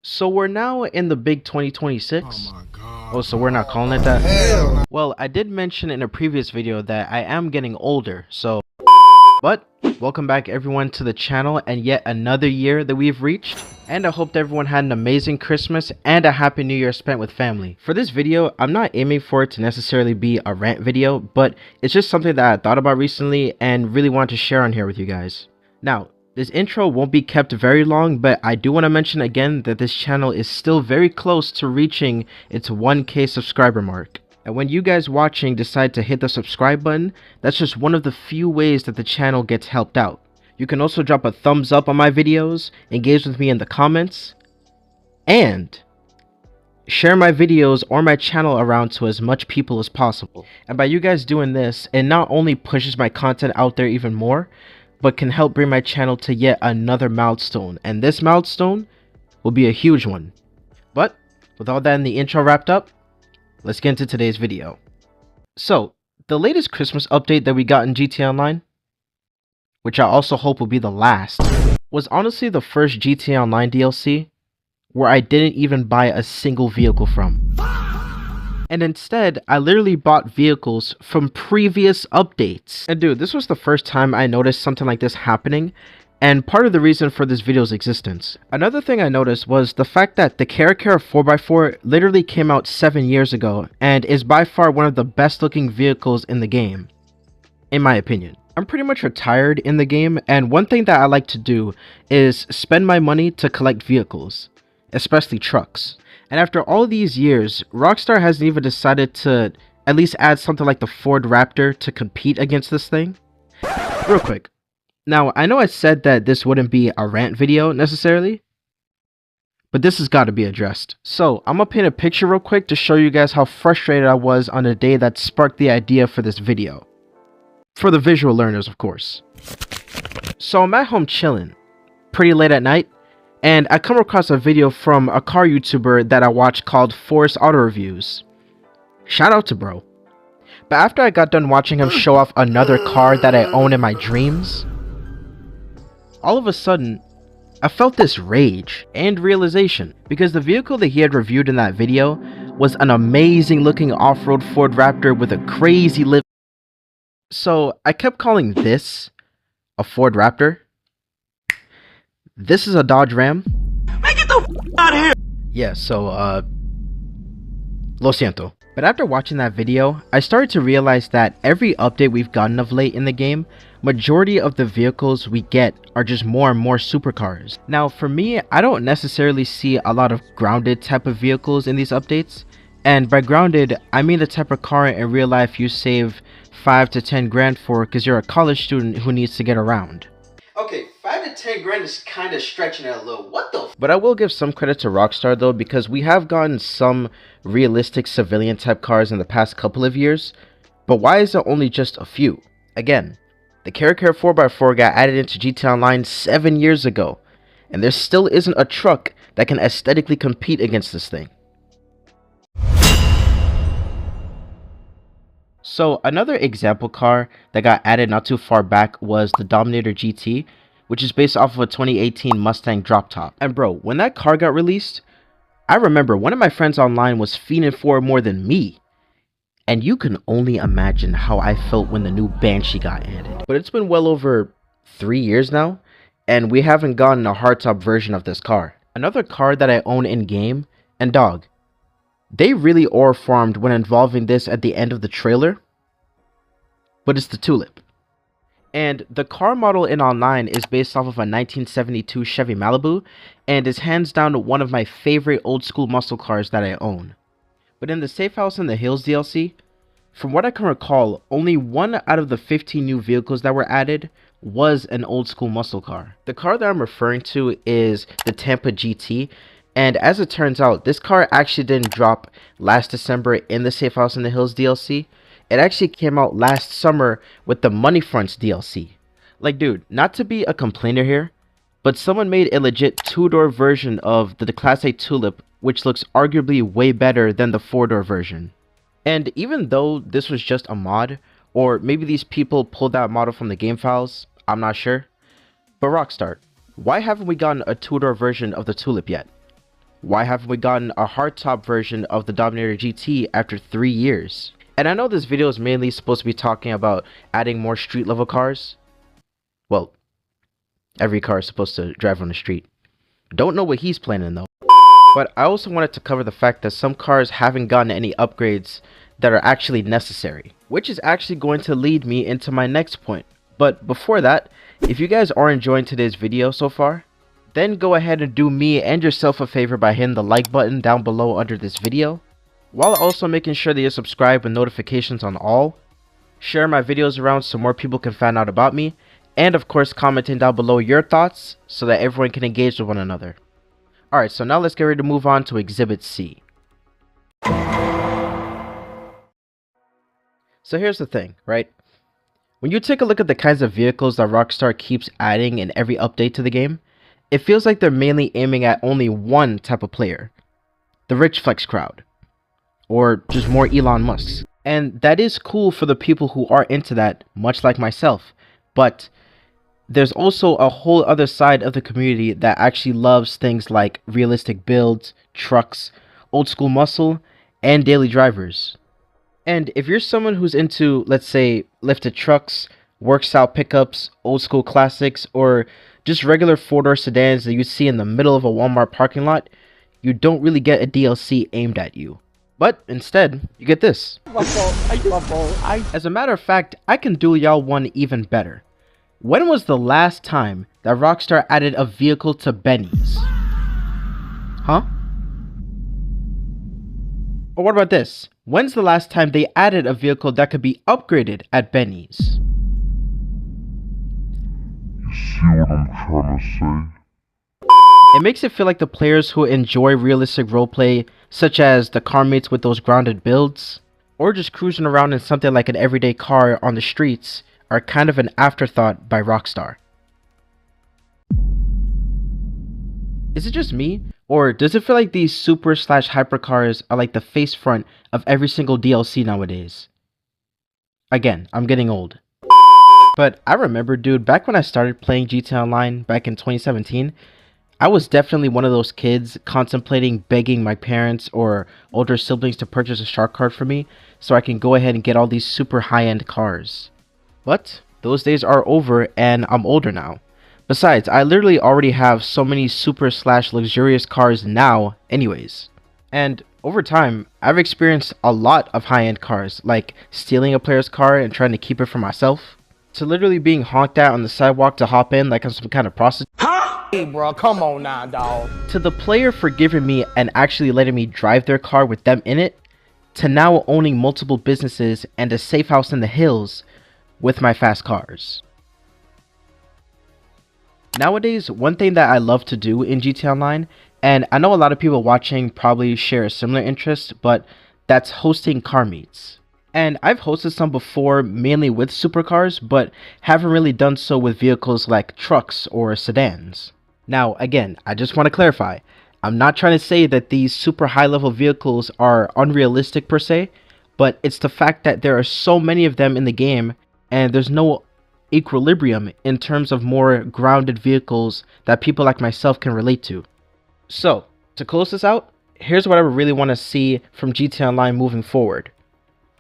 So we're now in the big 2026. Oh my god. Oh, so we're not calling it that? Hell no. Well, I did mention in a previous video that I am getting older, but welcome back everyone to the channel and yet another year that we've reached. And I hope that everyone had an amazing Christmas and a happy new year spent with family. For this video, I'm not aiming for it to necessarily be a rant video, but it's just something that I thought about recently and really wanted to share on here with you guys. Now, this intro won't be kept very long, but I do want to mention again that this channel is still very close to reaching its 1K subscriber mark. And when you guys watching decide to hit the subscribe button, that's just one of the few ways that the channel gets helped out. You can also drop a thumbs up on my videos, engage with me in the comments, and share my videos or my channel around to as much people as possible. And by you guys doing this, it not only pushes my content out there even more, but can help bring my channel to yet another milestone, and this milestone will be a huge one. But with all that in the intro wrapped up, let's get into today's video. So, the latest Christmas update that we got in GTA Online, which I also hope will be the last, was honestly the first GTA Online DLC where I didn't even buy a single vehicle from. And instead, I literally bought vehicles from previous updates. And dude, this was the first time I noticed something like this happening, and part of the reason for this video's existence. Another thing I noticed was the fact that the Supercar 4x4 literally came out 7 years ago, and is by far one of the best looking vehicles in the game, in my opinion. I'm pretty much retired in the game, and one thing that I like to do is spend my money to collect vehicles, especially trucks. And after all these years, Rockstar hasn't even decided to at least add something like the Ford Raptor to compete against this thing. Real quick. Now, I know I said that this wouldn't be a rant video necessarily, but this has got to be addressed. So, I'm gonna paint a picture real quick to show you guys how frustrated I was on the day that sparked the idea for this video. For the visual learners, of course. So, I'm at home chilling, pretty late at night, and I come across a video from a car YouTuber that I watch called Forest Auto Reviews. Shout out to bro. But after I got done watching him show off another car that I own in my dreams, all of a sudden, I felt this rage and realization, because the vehicle that he had reviewed in that video was an amazing looking off-road Ford Raptor with a crazy lip. So I kept calling this a Ford Raptor. This is a Dodge Ram. Man, get the f out of here! Yeah, so, lo siento. But after watching that video, I started to realize that every update we've gotten of late in the game, majority of the vehicles we get are just more and more supercars. Now, for me, I don't necessarily see a lot of grounded type of vehicles in these updates. And by grounded, I mean the type of car in real life you save 5 to 10 grand for because you're a college student who needs to get around. Okay, 5 to 10 grand is kind of stretching it a little. What the f? But I will give some credit to Rockstar though, because we have gotten some realistic civilian type cars in the past couple of years. But why is it only just a few? Again, the Supercar 4x4 got added into GTA Online 7 years ago, and there still isn't a truck that can aesthetically compete against this thing. So another example car that got added not too far back was the Dominator GT, which is based off of a 2018 Mustang drop top. And bro, when that car got released, I remember one of my friends online was fiending for it more than me. And you can only imagine how I felt when the new Banshee got added. But it's been well over 3 years now, and we haven't gotten a hardtop version of this car. Another car that I own in game, and dog, they really ore-farmed when involving this at the end of the trailer, but it's the Tulip. And the car model in online is based off of a 1972 Chevy Malibu, and is hands down one of my favorite old school muscle cars that I own. But in the Safe House in the Hills DLC, from what I can recall, only 1 out of the 15 new vehicles that were added was an old school muscle car. The car that I'm referring to is the Tampa GT, and as it turns out, this car actually didn't drop last December in the Safe House in the Hills DLC. It actually came out last summer with the Money Fronts DLC. Like dude, not to be a complainer here, but someone made a legit 2-door version of the Class A Tulip, which looks arguably way better than the 4-door version. And even though this was just a mod, or maybe these people pulled that model from the game files, I'm not sure. But Rockstar, why haven't we gotten a 2-door version of the Tulip yet? Why haven't we gotten a hardtop version of the Dominator GT after 3 years? And I know this video is mainly supposed to be talking about adding more street level cars. Well, every car is supposed to drive on the street. Don't know what he's planning though. But I also wanted to cover the fact that some cars haven't gotten any upgrades that are actually necessary, which is actually going to lead me into my next point. But before that, if you guys are enjoying today's video so far, then go ahead and do me and yourself a favor by hitting the like button down below under this video, while also making sure that you're subscribed with notifications on all, share my videos around so more people can find out about me, and of course commenting down below your thoughts so that everyone can engage with one another. Alright, so now let's get ready to move on to Exhibit C. So here's the thing, right? When you take a look at the kinds of vehicles that Rockstar keeps adding in every update to the game, it feels like they're mainly aiming at only one type of player. The rich flex crowd. Or just more Elon Musks. And that is cool for the people who are into that, much like myself. But there's also a whole other side of the community that actually loves things like realistic builds, trucks, old school muscle, and daily drivers. And if you're someone who's into, let's say, lifted trucks, work style pickups, old school classics, or just regular 4-door sedans that you see in the middle of a Walmart parking lot, you don't really get a DLC aimed at you. But instead, you get this. As a matter of fact, I can do y'all one even better. When was the last time that Rockstar added a vehicle to Benny's? Huh? Or what about this? When's the last time they added a vehicle that could be upgraded at Benny's? You see what I'm trying to say? It makes it feel like the players who enjoy realistic roleplay, such as the car mates with those grounded builds, or just cruising around in something like an everyday car on the streets, are kind of an afterthought by Rockstar. Is it just me, or does it feel like these super/hypercars are like the face front of every single DLC nowadays? Again, I'm getting old. But I remember, dude, back when I started playing GTA Online back in 2017, I was definitely one of those kids contemplating begging my parents or older siblings to purchase a shark card for me so I can go ahead and get all these super high-end cars. But those days are over and I'm older now. Besides, I literally already have so many super/luxurious cars now anyways. And over time, I've experienced a lot of high-end cars, like stealing a player's car and trying to keep it for myself, to literally being honked at on the sidewalk to hop in like I'm some kind of prostitute. Hey, bro, come on now, dawg. To the player forgiving me and actually letting me drive their car with them in it, to now owning multiple businesses and a safe house in the hills with my fast cars. Nowadays, one thing that I love to do in GTA Online, and I know a lot of people watching probably share a similar interest, but that's hosting car meets. And I've hosted some before, mainly with supercars, but haven't really done so with vehicles like trucks or sedans. Now, again, I just want to clarify, I'm not trying to say that these super high level vehicles are unrealistic per se, but it's the fact that there are so many of them in the game, and there's no equilibrium in terms of more grounded vehicles that people like myself can relate to. So, to close this out, here's what I really want to see from GTA Online moving forward.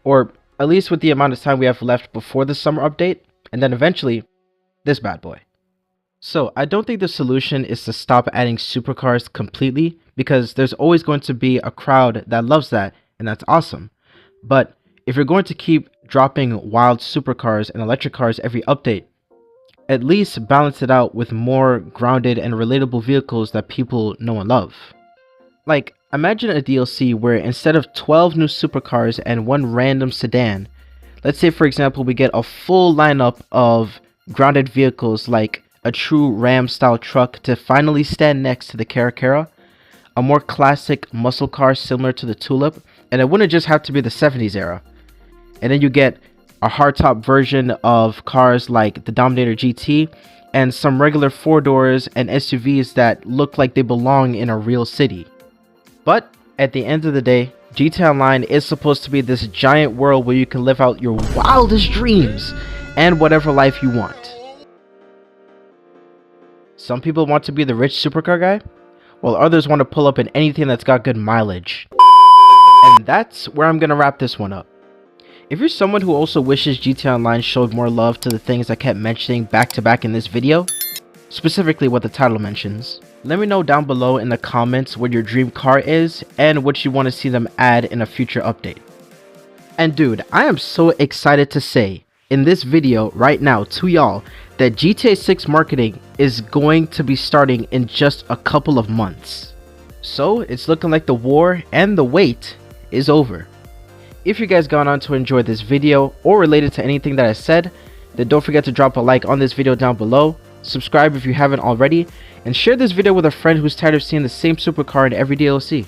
Or at least with the amount of time we have left before the summer update, and then eventually, this bad boy. So, I don't think the solution is to stop adding supercars completely, because there's always going to be a crowd that loves that, and that's awesome. But if you're going to keep dropping wild supercars and electric cars every update, at least balance it out with more grounded and relatable vehicles that people know and love. Like, imagine a DLC where instead of 12 new supercars and one random sedan, let's say for example we get a full lineup of grounded vehicles like a true Ram style truck to finally stand next to the Caracara, a more classic muscle car similar to the Tulip, and it wouldn't just have to be the 70s era. And then you get a hardtop version of cars like the Dominator GT and some regular 4-doors and SUVs that look like they belong in a real city. But at the end of the day, GTA Online is supposed to be this giant world where you can live out your wildest dreams and whatever life you want. Some people want to be the rich supercar guy, while others want to pull up in anything that's got good mileage. And that's where I'm gonna wrap this one up. If you're someone who also wishes GTA Online showed more love to the things I kept mentioning back to back in this video, specifically what the title mentions, let me know down below in the comments what your dream car is and what you want to see them add in a future update. And dude, I am so excited to say in this video right now to y'all that GTA 6 marketing is going to be starting in just a couple of months. So it's looking like the war and the wait is over. If you guys gone on to enjoy this video or related to anything that I said, then don't forget to drop a like on this video down below, subscribe if you haven't already, and share this video with a friend who's tired of seeing the same supercar in every DLC.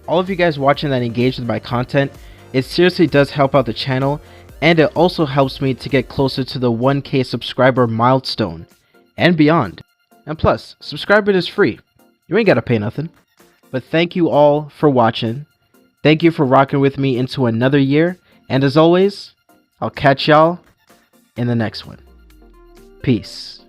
All of you guys watching that engage with my content, it seriously does help out the channel, and it also helps me to get closer to the 1K subscriber milestone and beyond. And plus, subscribing is free. You ain't gotta pay nothing. But thank you all for watching. Thank you for rocking with me into another year, and as always, I'll catch y'all in the next one. Peace.